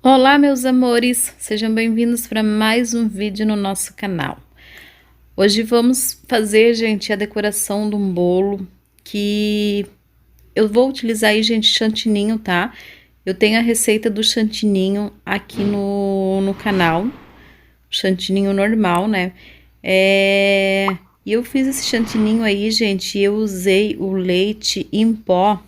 Olá, meus amores, sejam bem-vindos para mais um vídeo no nosso canal. Hoje vamos fazer, gente, a decoração de um bolo que eu vou utilizar aí, gente, chantininho, tá? Eu tenho a receita do chantininho aqui no canal, chantininho normal, né? E eu fiz esse chantininho aí, gente, e eu usei o leite em pó,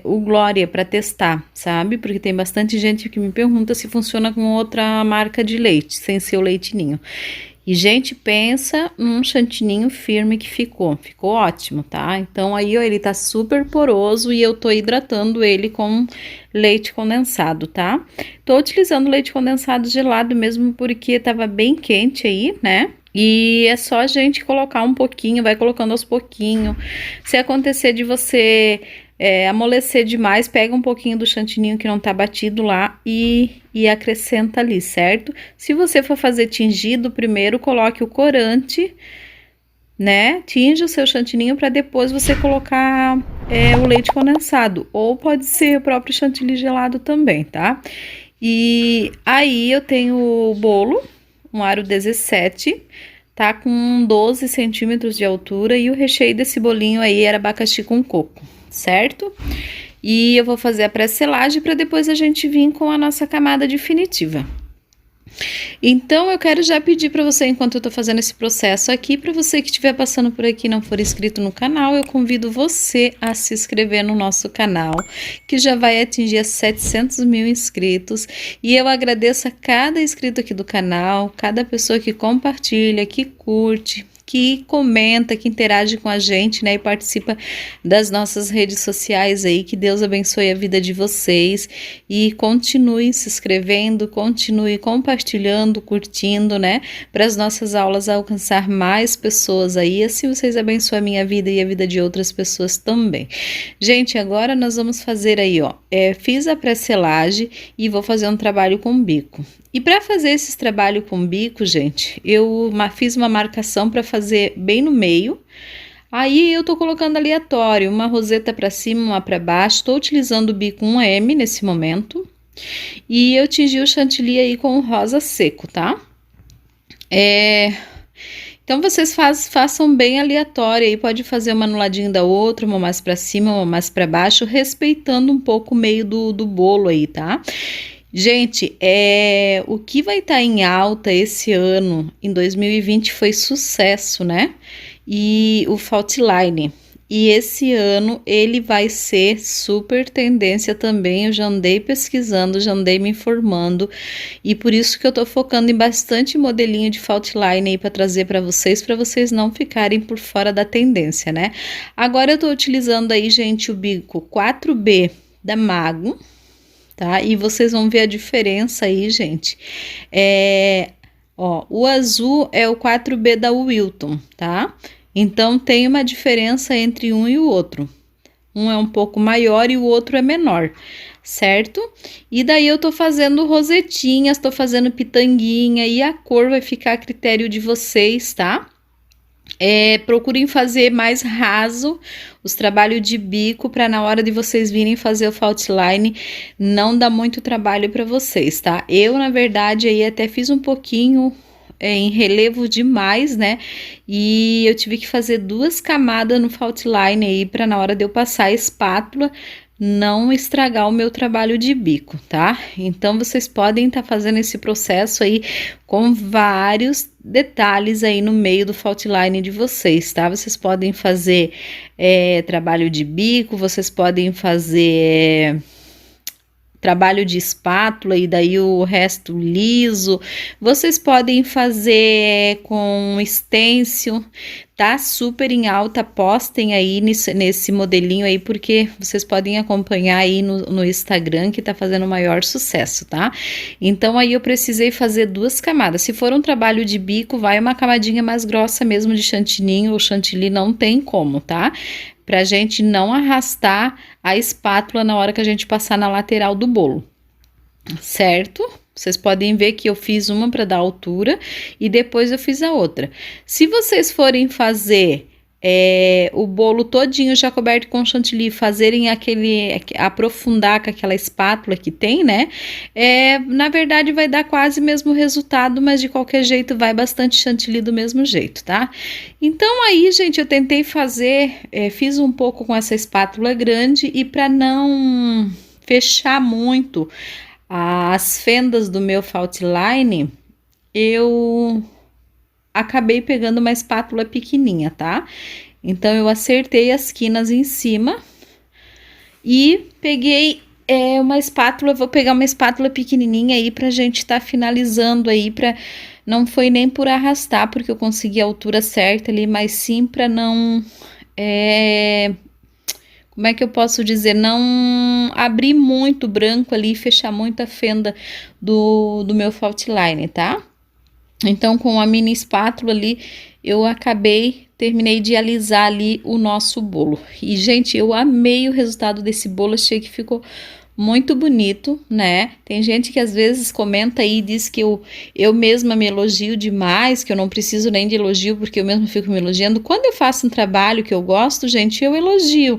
o Glória, para testar, sabe? Porque tem bastante gente que me pergunta se funciona com outra marca de leite, sem ser o Leite Ninho. E, gente, pensa num chantininho firme que ficou ótimo, tá? Então aí, ó, ele tá super poroso e eu tô hidratando ele com leite condensado, tá? Tô utilizando leite condensado gelado mesmo porque tava bem quente aí, né? E é só a gente colocar um pouquinho, vai colocando aos pouquinhos. Se acontecer de você amolecer demais, pega um pouquinho do chantininho que não tá batido lá e acrescenta ali, certo? Se você for fazer tingido, primeiro coloque o corante, né? Tinge o seu chantininho para depois você colocar o leite condensado, ou pode ser o próprio chantilly gelado também, tá? E aí eu tenho o bolo, um aro 17, tá com 12 centímetros de altura, e o recheio desse bolinho aí era abacaxi com coco, certo? E eu vou fazer a pré-selagem para depois a gente vir com a nossa camada definitiva. Então eu quero já pedir para você, enquanto eu tô fazendo esse processo aqui, para você que estiver passando por aqui e não for inscrito no canal, eu convido você a se inscrever no nosso canal, que já vai atingir 700 mil inscritos, e eu agradeço a cada inscrito aqui do canal, cada pessoa que compartilha, que curte, que comenta, que interage com a gente, né, e participa das nossas redes sociais aí. Que Deus abençoe a vida de vocês e continue se inscrevendo, continue compartilhando, curtindo, né, para as nossas aulas alcançar mais pessoas aí, assim vocês abençoem a minha vida e a vida de outras pessoas também. Gente, agora nós vamos fazer aí, ó, fiz a pré-selagem e vou fazer um trabalho com bico. E para fazer esse trabalho com bico, gente, eu fiz uma marcação para fazer bem no meio. Aí eu tô colocando aleatório, uma roseta para cima, uma para baixo. Tô utilizando o bico 1M nesse momento. E eu tingi o chantilly aí com rosa seco, tá? Então vocês façam bem aleatório aí, pode fazer uma no ladinho da outra, uma mais para cima, uma mais para baixo, respeitando um pouco o meio do bolo aí, tá? Gente, o que vai estar em alta esse ano, em 2020, foi sucesso, né? E o Fault Line. E esse ano ele vai ser super tendência também. Eu já andei pesquisando, já andei me informando. E por isso que eu tô focando em bastante modelinho de Fault Line aí para trazer para vocês não ficarem por fora da tendência, né? Agora eu tô utilizando aí, gente, o bico 4B da Mago, tá? E vocês vão ver a diferença aí, gente. Ó, o azul é o 4B da Wilton, tá? Então tem uma diferença entre um e o outro. Um é um pouco maior e o outro é menor, certo? E daí eu tô fazendo rosetinhas, tô fazendo pitanguinha, e a cor vai ficar a critério de vocês, tá? Procurem fazer mais raso os trabalhos de bico, para na hora de vocês virem fazer o Fault Line não dá muito trabalho para vocês, tá? Eu, na verdade, aí até fiz um pouquinho em relevo demais, né? E eu tive que fazer 2 camadas no Fault Line aí, para na hora de eu passar a espátula não estragar o meu trabalho de bico, tá? Então vocês podem estar fazendo esse processo aí com vários detalhes aí no meio do Fault Line de vocês, tá? Vocês podem fazer trabalho de bico, vocês podem fazer trabalho de espátula e daí o resto liso. Vocês podem fazer com stencil, tá super em alta. Postem aí nesse modelinho aí, porque vocês podem acompanhar aí no Instagram, que tá fazendo maior sucesso, tá? Então aí eu precisei fazer 2 camadas. Se for um trabalho de bico, vai uma camadinha mais grossa mesmo de chantininho ou chantilly, não tem como, tá? Pra gente não arrastar a espátula na hora que a gente passar na lateral do bolo, certo? Vocês podem ver que eu fiz uma para dar altura e depois eu fiz a outra. Se vocês forem fazer o bolo todinho já coberto com chantilly, fazerem aprofundar com aquela espátula que tem, né? Na verdade vai dar quase o mesmo resultado, mas de qualquer jeito vai bastante chantilly do mesmo jeito, tá? Então aí, gente, eu tentei fazer, fiz um pouco com essa espátula grande e para não fechar muito as fendas do meu fault line, eu acabei pegando uma espátula pequenininha, tá? Então eu acertei as quinas em cima e peguei uma espátula, vou pegar uma espátula pequenininha aí pra gente tá finalizando aí, não foi nem por arrastar, porque eu consegui a altura certa ali, mas sim pra não, como é que eu posso dizer, não abrir muito branco ali e fechar muito a fenda do meu fault line, tá? Então, com a mini espátula ali, eu terminei de alisar ali o nosso bolo. E, gente, eu amei o resultado desse bolo, achei que ficou muito bonito, né? Tem gente que às vezes comenta aí e diz que eu mesma me elogio demais, que eu não preciso nem de elogio, porque eu mesma fico me elogiando. Quando eu faço um trabalho que eu gosto, gente, eu elogio,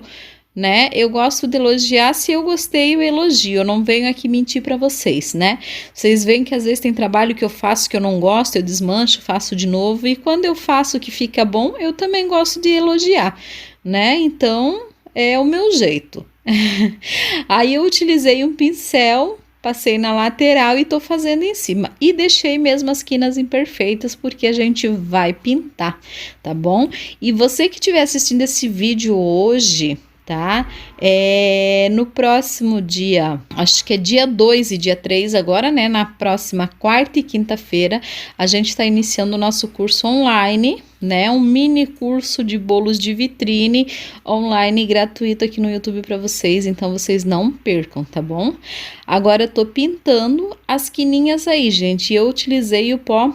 né? Eu gosto de elogiar, se eu gostei, eu elogio, eu não venho aqui mentir para vocês, né? Vocês veem que às vezes tem trabalho que eu faço que eu não gosto, eu desmancho, faço de novo, e quando eu faço que fica bom, eu também gosto de elogiar, né? Então, é o meu jeito. Aí eu utilizei um pincel, passei na lateral e tô fazendo em cima. E deixei mesmo as quinas imperfeitas, porque a gente vai pintar, tá bom? E você que estiver assistindo esse vídeo hoje, tá? No próximo dia, acho que é dia 2 e dia 3 agora, né? Na próxima quarta e quinta-feira, a gente está iniciando o nosso curso online, né? Um mini curso de bolos de vitrine online gratuito aqui no YouTube para vocês, então vocês não percam, tá bom? Agora eu tô pintando as quininhas aí, gente. Eu utilizei o pó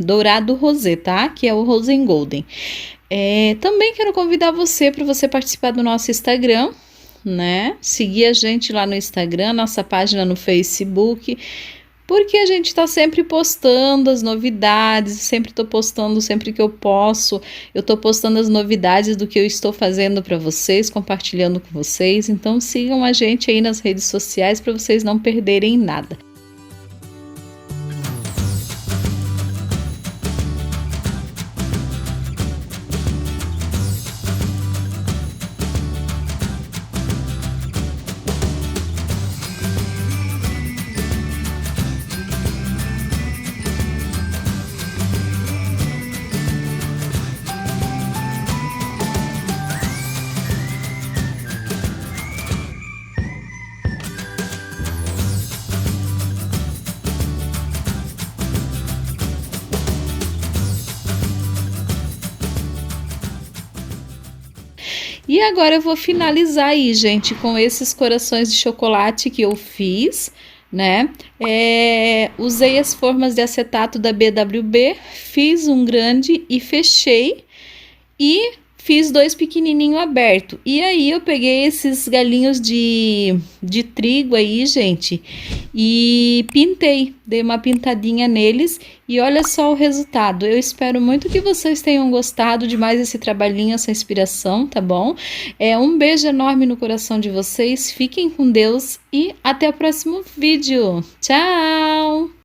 dourado rosé, tá? Que é o Rose and Golden. Também quero convidar você para você participar do nosso Instagram, né? Seguir a gente lá no Instagram, nossa página no Facebook, porque a gente tá sempre postando as novidades, sempre tô postando sempre que eu posso, eu tô postando as novidades do que eu estou fazendo para vocês, compartilhando com vocês, então sigam a gente aí nas redes sociais para vocês não perderem nada. E agora eu vou finalizar aí, gente, com esses corações de chocolate que eu fiz, né? Usei as formas de acetato da BWB, fiz um grande e fechei e fiz 2 pequenininho aberto. E aí eu peguei esses galinhos de trigo aí, gente, e pintei, dei uma pintadinha neles e olha só o resultado. Eu espero muito que vocês tenham gostado de mais esse trabalhinho, essa inspiração, tá bom? Um beijo enorme no coração de vocês, fiquem com Deus e até o próximo vídeo. Tchau!